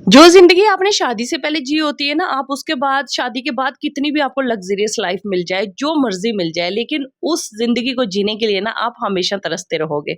जो ज़िंदगी आपने शादी से पहले जी होती है ना, आप उसके बाद शादी के बाद कितनी भी आपको लग्ज़रियस लाइफ़ मिल जाए, जो मर्ज़ी मिल जाए, लेकिन उस ज़िंदगी को जीने के लिए ना आप हमेशा तरसते रहोगे।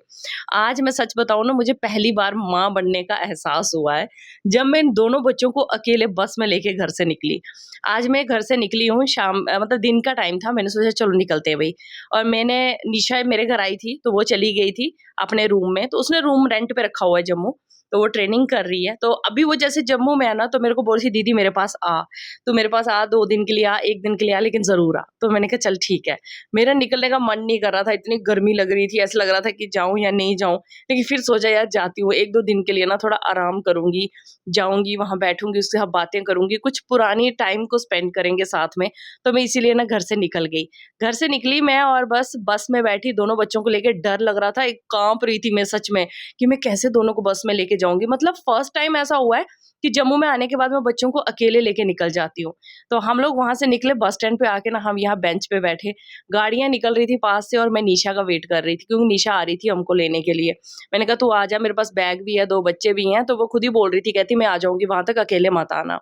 आज मैं सच बताऊँ ना, मुझे पहली बार माँ बनने का एहसास हुआ है, जब मैं इन दोनों बच्चों को अकेले बस में लेके घर से निकली। आज मैं घर से निकली हूँ मतलब दिन का टाइम था, मैंने सोचा चलो निकलते हैं भई। और निशा मेरे घर आई थी, तो वो चली गई थी अपने रूम में, तो उसने रूम रेंट पे रखा हुआ है जम्मू। तो वो ट्रेनिंग कर रही है। तो अभी वो जैसे जम्मू में है ना, तो मेरे को बोल रही थी, "दीदी मेरे पास आ, तू मेरे पास आ, 2 दिन के लिए आ, 1 दिन के लिए आ, लेकिन ज़रूर आ।" तो मैंने कहा चल ठीक है। मेरा निकलने का मन नहीं कर रहा था, इतनी गर्मी लग रही थी, ऐसा लग रहा था कि जाऊँ या नहीं जाऊँ। लेकिन फिर सोचा यार जाती हूँ, 1-2 दिन के लिए ना थोड़ा आराम करूँगी, जाऊँगी, वहाँ बैठूँगी, उसके साथ बातें करूँगी, कुछ पुरानी टाइम को स्पेंड करेंगे साथ में। तो मैं इसीलिए ना घर से निकल गई। घर से निकली मैं और बस में बैठी, दोनों बच्चों को लेके डर लग रहा था, एक काँप रही थी मैं सच में। कि मैं कैसे दोनों को बस में लेके जाऊँगी। मतलब फर्स्ट टाइम ऐसा हुआ है कि जम्मू में आने के बाद मैं बच्चों को अकेले लेके निकल जाती हूँ। तो हम लोग वहाँ से निकले, बस स्टैंड पे आके ना हम यहाँ बेंच पे बैठे। गाड़ियाँ निकल रही थी पास से और मैं निशा का वेट कर रही थी, क्योंकि निशा आ रही थी हमको लेने के लिए। मैंने कहा तू आ जा, मेरे पास बैग भी है, 2 बच्चे भी हैं, तो वो खुद ही बोल रही थी, कहती मैं आ जाऊँगी वहाँ तक, अकेले मत आना।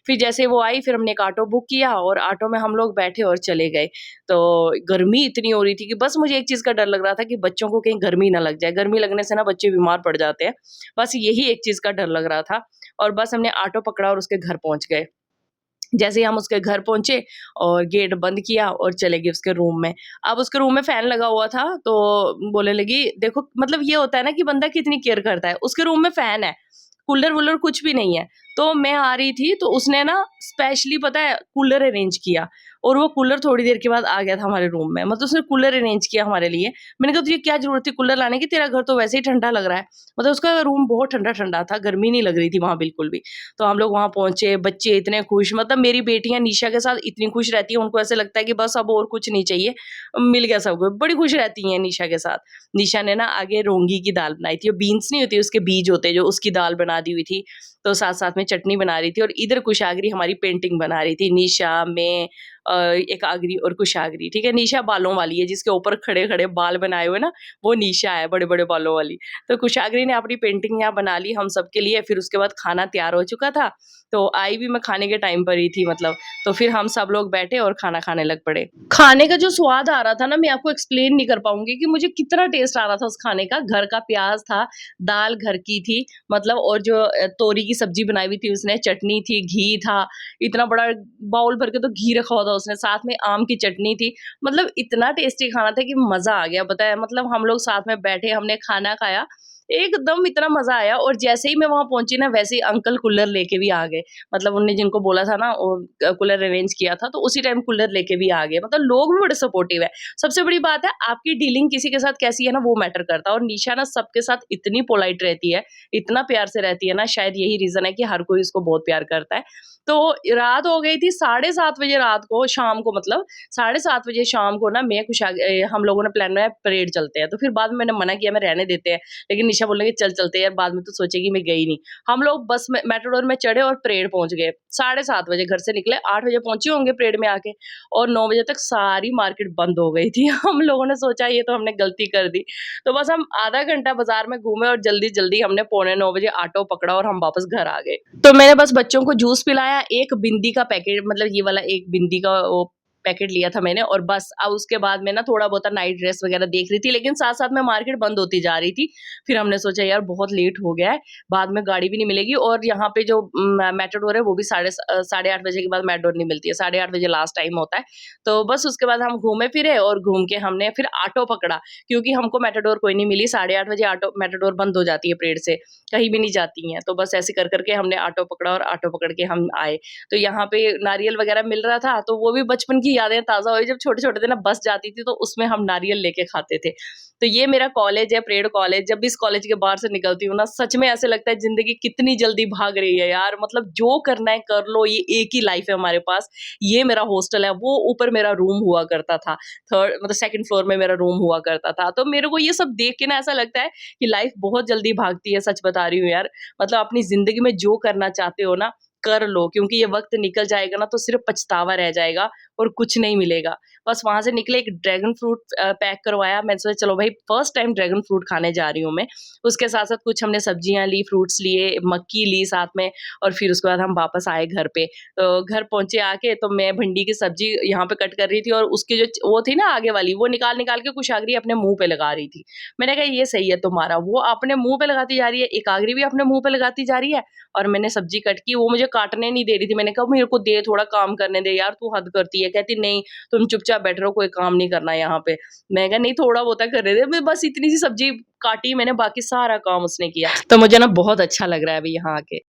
फिर जैसे वो आई, फिर हमने एक ऑटो बुक किया और ऑटो में हम लोग बैठे और चले गए। तो गर्मी इतनी हो रही थी कि बस मुझे एक चीज़ का डर लग रहा था कि बच्चों को कहीं गर्मी ना लग जाए। गर्मी लगने से ना बच्चे बीमार पड़ जाते हैं। बस यही एक चीज़ का डर लग रहा था और बस हमने ऑटो पकड़ा और उसके घर पहुँच गए। जैसे ही हम उसके घर पहुँचे और गेट बंद किया और चले गए उसके रूम में। अब उसके रूम में फ़ैन लगा हुआ था, तो बोलने लगी देखो, मतलब ये होता है ना कि बंदा कितनी केयर करता है। उसके रूम में फ़ैन है, कूलर-वूलर कुछ भी नहीं है। तो मैं आ रही थी, तो उसने ना स्पेशली पता है कूलर अरेंज किया और वो कूलर थोड़ी देर के बाद आ गया था हमारे रूम में। मतलब उसने कूलर अरेंज किया हमारे लिए। मैंने कहा तुझे क्या ज़रूरत थी कूलर लाने की? तेरा घर तो वैसे ही ठंडा लग रहा है। मतलब उसका रूम बहुत ठंडा-ठंडा था, गर्मी नहीं लग रही थी वहाँ बिल्कुल भी। तो हम लोग वहाँ पहुँचे, बच्चे इतने खुश, मतलब मेरी बेटियाँ निशा के साथ इतनी खुश रहती हैं, उनको ऐसा लगता है कि बस अब और कुछ नहीं चाहिए, मिल गया सब कुछ। बड़ी खुश रहती हैं निशा के साथ। निशा ने ना आगे रोंगी की दाल बनाई थी, वो बीन्स नहीं होती, उसके बीज होते हैं जो, उसकी दाल बना दी हुई थी। तो साथ-साथ में चटनी बना रही थी और इधर कुशाग्री हमारी पेंटिंग बना रही थी। निशा, मैं एक आगरी और कुशाग्री, ठीक है? निशा बालों वाली है, जिसके ऊपर खड़े-खड़े बाल बनाए हुए ना, वो निशा है, बड़े-बड़े बालों वाली। तो कुशाग्री ने अपनी पेंटिंग यहाँ बना ली हम सबके लिए, फिर उसके बाद खाना तैयार हो चुका था, तो आई भी मैं खाने के टाइम पर ही थी मतलब, तो फिर हम सब लोग बैठे और खाना खाने लग पड़े। खाने का जो स्वाद आ रहा था ना, मैं आपको एक्सप्लेन नहीं कर पाऊँगी कि मुझे कितना टेस्ट आ रहा था उस खाने का। घर का प्याज़ था, दाल घर की थी, मतलब और जो तोरी की सब्ज़ी बनाई हुई थी उसने, चटनी थी, घी था, इतना बड़ा बाउल भर के तो घी रखा हुआ था उसने, साथ में आम की चटनी थी। मतलब इतना टेस्टी खाना था कि मज़ा आ गया, पता है? मतलब हम लोग साथ में बैठे, हमने खाना खाया, एकदम इतना मज़ा आया और जैसे ही मैं वहाँ पहुँची ना, वैसे ही अंकल कूलर लेके भी आ गए। मतलब उन्होंने जिनको बोला था ना, कूलर अरेंज किया था, तो उसी टाइम कूलर लेके भी आ गए। मतलब लोग भी बड़े सपोर्टिव है। सबसे बड़ी बात है, आपकी डीलिंग किसी के साथ कैसी है ना, वो मैटर करता है और निशा ना सबके साथ इतनी पोलाइट रहती है, इतना प्यार से रहती है ना, शायद यही रीज़न है कि हर कोई उसको बहुत प्यार करता है। तो रात हो गई थी, 7:30 बजे रात को, शाम को, मतलब 7:30 बजे शाम को ना, हम लोगों ने प्लान बनाया परेड चलते हैं। तो फिर बाद में मैंने मना किया, मैं रहने देते हैं। लेकिन निशा बोलने लगी चल चलते हैं यार, बाद में तो सोचेगी मैं गई नहीं। हम लोग बस में, मेट्रोडोर में चढ़े और परेड पहुँच गए। 7:30 बजे घर से निकले, 8 बजे पहुँचे होंगे परेड में आके और 9 बजे तक सारी मार्केट बंद हो गई थी। हम लोगों ने सोचा ये तो हमने गलती कर दी। तो बस हम आधा घंटा बाज़ार में घूमे और जल्दी-जल्दी हमने पौने 9 बजे ऑटो पकड़ा और हम वापस घर आ गए। तो मैंने बस बच्चों को जूस पिलाया, एक बिंदी का पैकेट, मतलब ये वाला एक बिंदी का वो पैकेट लिया था मैंने और बस। अब उसके बाद मैं ना थोड़ा बहुत नाइट ड्रेस वगैरह देख रही थी, लेकिन साथ-साथ में मार्केट बंद होती जा रही थी। फिर हमने सोचा यार बहुत लेट हो गया है, बाद में गाड़ी भी नहीं मिलेगी और यहाँ पे जो मेट्रोडोर है वो भी साढ़े 8 बजे के बाद मेट्रोडोर नहीं मिलती है, 8:30 बजे लास्ट टाइम होता है। तो बस उसके बाद हम घूमे फिरे और घूम के हमने फिर ऑटो पकड़ा, क्योंकि हमको मेट्रोडोर कोई नहीं मिली, 8:30 बजे ऑटो मेट्रोडोर बंद हो जाती है परेड से, कहीं भी नहीं जाती हैं। तो बस ऐसे कर के हमने ऑटो पकड़ा और ऑटो पकड़ के हम आए। तो यहाँ पे नारियल वगैरह मिल रहा था, तो वो भी बचपन की यादें ताज़ा हुई, जब छोटे-छोटे थे ना, बस जाती थी तो उसमें हम नारियल लेके खाते थे। तो ये मेरा कॉलेज है, परेड कॉलेज। जब भी इस कॉलेज के बाहर से निकलती हूँ ना, सच में ऐसे लगता है ज़िंदगी कितनी जल्दी भाग रही है यार। मतलब जो करना है कर लो, ये एक ही लाइफ़ है हमारे पास। ये मेरा हॉस्टल है, वो ऊपर मेरा रूम हुआ करता था। 2nd फ्लोर में मेरा रूम हुआ करता था। तो मेरे को ये सब देख के ना ऐसा लगता है कि लाइफ़ बहुत जल्दी भागती है, सच बता रही हूँ यार। मतलब अपनी ज़िंदगी में जो करना चाहते हो ना, कर लो, क्योंकि ये वक़्त निकल जाएगा ना तो सिर्फ़ पछतावा रह जाएगा और कुछ नहीं मिलेगा। बस वहाँ से निकले, एक ड्रैगन फ्रूट पैक करवाया, मैंने सोचा चलो भाई फर्स्ट टाइम ड्रैगन फ्रूट खाने जा रही हूँ मैं। उसके साथ-साथ कुछ हमने सब्जियाँ ली, फ्रूट्स लिए, मक्की ली साथ में, और फिर उसके बाद हम वापस आए घर पे। तो घर पहुँचे आके तो मैं भिंडी की सब्ज़ी यहाँ पे कट कर रही थी, और उसकी जो वो थी ना आगे वाली, वो निकाल-निकाल के कुशागरी अपने मुँह पे लगा रही थी। मैंने कहा ये सही है तुम्हारा, वो अपने मुँह पे लगाती जा रही है, एकाग्री भी अपने मुँह पे लगाती जा रही है, और मैंने सब्ज़ी कट की, वो मुझे काटने नहीं दे रही थी। मैंने कहा मेरे को दे, थोड़ा काम करने दे यार, तू हद करती है। कहती नहीं, तुम चुपचाप बैठे रहो, कोई काम नहीं करना यहाँ पे। मैं कहा नहीं, थोड़ा बहुत करने दे। मैं बस इतनी सी सब्ज़ी काटी मैंने, बाकी सारा काम उसने किया। तो मुझे ना बहुत अच्छा लग रहा है अभी यहाँ आके।